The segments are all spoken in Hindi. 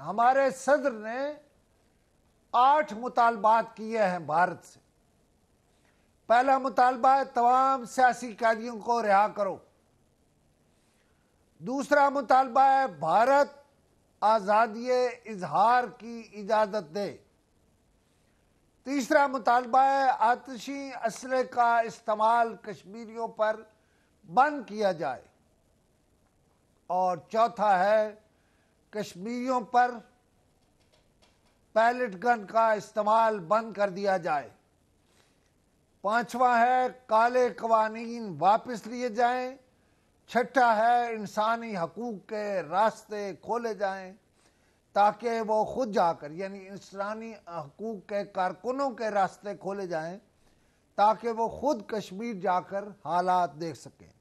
हमारे सदर ने 8 मुतालबात किए हैं भारत से। पहला मुतालबा है तमाम सियासी कैदियों को रिहा करो। दूसरा मुतालबा है भारत आज़ादी इजहार की इजाज़त दे। तीसरा मुतालबा है आतिशी असले का इस्तेमाल कश्मीरियों पर बंद किया जाए। और चौथा है कश्मीरियों पर पैलेट गन का इस्तेमाल बंद कर दिया जाए। पांचवा है काले कवानीन वापस लिए जाएं। छठा है इंसानी हकूक के रास्ते खोले जाएं ताकि वो खुद जाकर, यानी इंसानी हकूक के कारकुनों के रास्ते खोले जाएं ताकि वो खुद कश्मीर जाकर हालात देख सकें।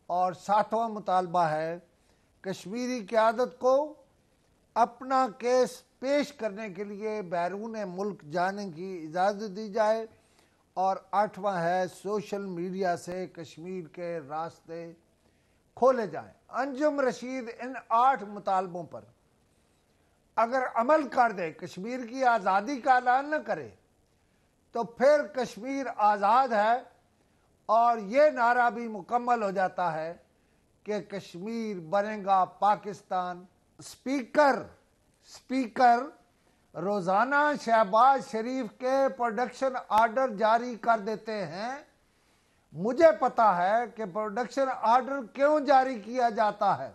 और सातवां मुतालबा है कश्मीरी क़यादत को अपना केस पेश करने के लिए बैरून मुल्क जाने की इजाज़त दी जाए। और आठवां है सोशल मीडिया से कश्मीर के रास्ते खोले जाएं। अंजुम रशीद इन 8 मुतालबों पर अगर अमल कर दे, कश्मीर की आज़ादी का ऐलान न करे, तो फिर कश्मीर आज़ाद है और ये नारा भी मुकम्मल हो जाता है कि कश्मीर बनेगा पाकिस्तान। स्पीकर रोज़ाना शहबाज शरीफ के प्रोडक्शन आर्डर जारी कर देते हैं। मुझे पता है कि प्रोडक्शन आर्डर क्यों जारी किया जाता है।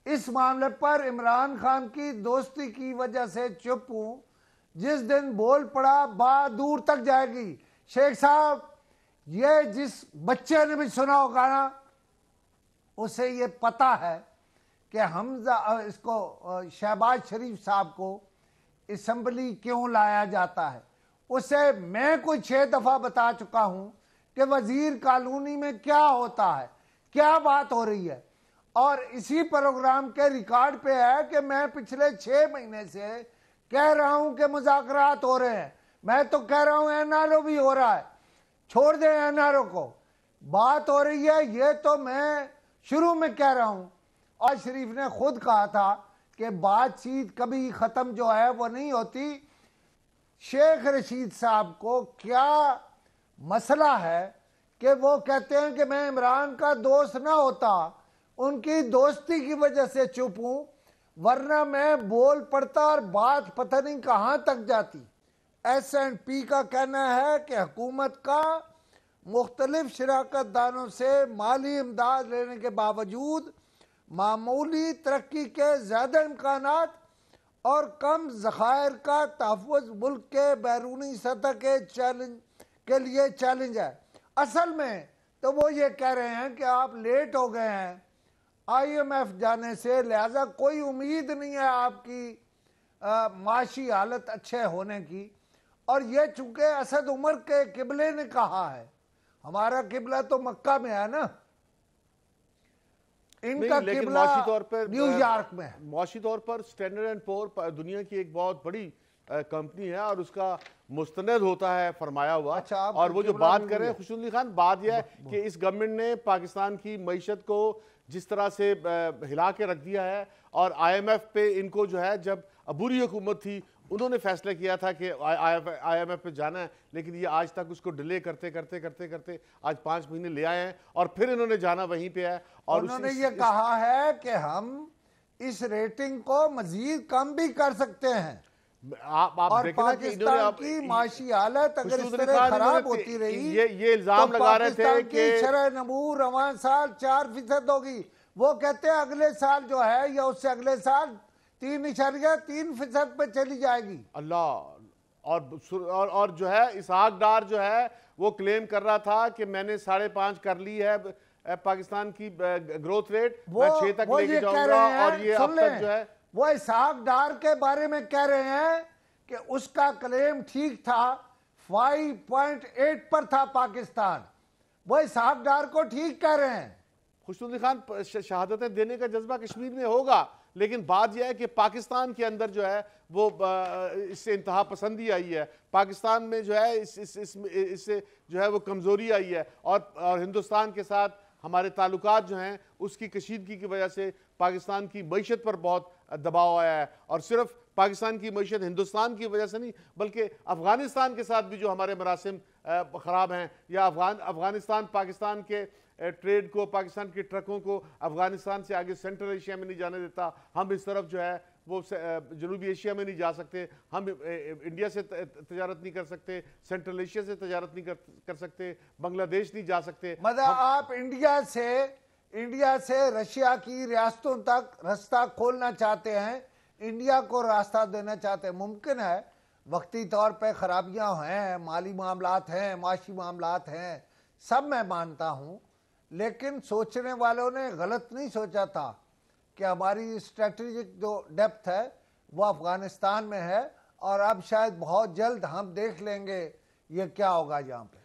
इस मामले पर इमरान खान की दोस्ती की वजह से चुप हूं। जिस दिन बोल पड़ा बात दूर तक जाएगी। शेख साहब, ये जिस बच्चे ने भी सुना होगा ना, उसे ये पता है कि हमजा इसको शहबाज शरीफ साहब को असम्बली क्यों लाया जाता है। उसे मैं कोई 6 दफा बता चुका हूं कि वजीर कानूनी में क्या होता है, क्या बात हो रही है। और इसी प्रोग्राम के रिकॉर्ड पे है कि मैं पिछले 6 महीने से कह रहा हूं कि मुज़ाकरात हो रहे हैं। मैं तो कह रहा हूं एनआरओ भी हो रहा है, छोड़ दें एनआरओ को, बात हो रही है। ये तो मैं शुरू में कह रहा हूं। और शरीफ ने खुद कहा था कि बातचीत कभी ख़त्म जो है वो नहीं होती। शेख रशीद साहब को क्या मसला है कि वो कहते हैं कि मैं इमरान का दोस्त ना होता, उनकी दोस्ती की वजह से चुप हूं, वरना मैं बोल पड़ता और बात पता नहीं कहां तक जाती। S&P का कहना है कि हुकूमत का मुख्तलिफ शराकतदारों से माली इमदाद लेने के बावजूद मामूली तरक्की के ज़्यादा इम्कानात और कम ज़खायर का तहफ़्फ़ुज़ मुल्क के बैरूनी सतह के लिए चैलेंज है। असल में तो वो ये कह रहे हैं कि आप लेट हो गए हैं IMF जाने से, लिहाजा कोई उम्मीद नहीं है आपकी माशी हालत अच्छे होने की। और ये चूंकि असद उमर के किबले ने कहा है, हमारा किबला तो मक्का में है ना, इनका किबला न्यूयॉर्क में है। मौशी तौर पर स्टैंडर्ड एंड पुअर दुनिया की एक बहुत बड़ी कंपनी है और उसका मुस्तनद होता है फरमाया हुआ। अच्छा, और वो जो बात कर रहे हैं खुशनुदी खान, बात यह है कि इस गवर्नमेंट ने पाकिस्तान की मईशत को जिस तरह से हिला के रख दिया है, और IMF पे इनको जो है, जब अबूरी हुकूमत थी उन्होंने फैसला किया था कि IMF पे जाना है, लेकिन ये आज तक उसको डिले करते करते करते करते आज 5 महीने ले आए हैं और फिर इन्होंने जाना वहीं पे है। और उन्होंने ये कहा है कि हम इस रेटिंग को मजीद कम भी कर सकते हैं। आप और देखें ना कि पाकिस्तान की माशी हालत अगर इस तरह खराब होती रही, ये इल्जाम लगा रहे थे कि शरह नमू रवां साल 4% होगी। वो कहते हैं अगले साल जो है या उससे अगले साल 3.3% पे चली जाएगी। अल्लाह। और जो है इसहाक डार जो है वो क्लेम कर रहा था कि मैंने 5.5 कर ली है पाकिस्तान की ग्रोथ रेट, मैं 6 तक लेके जाऊंगा। और ये अब तक जो है वो इसहाक डार के बारे में कह रहे हैं कि उसका क्लेम ठीक था, 5.8 पर था पाकिस्तान। वो इसहाक डार को ठीक कह रहे हैं। खुशनुदी खान, शहादतें देने का जज्बा कश्मीर में होगा, लेकिन बात यह है कि पाकिस्तान के अंदर जो है वो इससे इंतहा पसंदी आई है। पाकिस्तान में जो है इससे जो है वो कमज़ोरी आई है। और हिंदुस्तान के साथ हमारे ताल्लुकात जो हैं उसकी कशीदगी की वजह से पाकिस्तान की मईशत पर बहुत दबाव आया है। और सिर्फ पाकिस्तान की मईशत हिंदुस्तान की वजह से नहीं, बल्कि अफगानिस्तान के साथ भी जो हमारे मरासिम ख़राब हैं, या अफगानिस्तान पाकिस्तान के ट्रेड को, पाकिस्तान के ट्रकों को अफगानिस्तान से आगे सेंट्रल एशिया में नहीं जाने देता। हम इस तरफ जो है वो जनूबी एशिया में नहीं जा सकते, हम इंडिया से तजारत नहीं कर सकते, सेंट्रल एशिया से तजारत नहीं कर सकते, बांग्लादेश नहीं जा सकते। मतलब आप इंडिया से रशिया की रियासतों तक रास्ता खोलना चाहते हैं, इंडिया को रास्ता देना चाहते हैं। मुमकिन है वक्ती तौर पे खराबियां हैं, माली मामलात हैं, माशी मामलात हैं, सब मैं मानता हूं, लेकिन सोचने वालों ने गलत नहीं सोचा था कि हमारी स्ट्रेटेजिक जो डेप्थ है वो अफगानिस्तान में है, और अब शायद बहुत जल्द हम देख लेंगे ये क्या होगा यहाँ पे।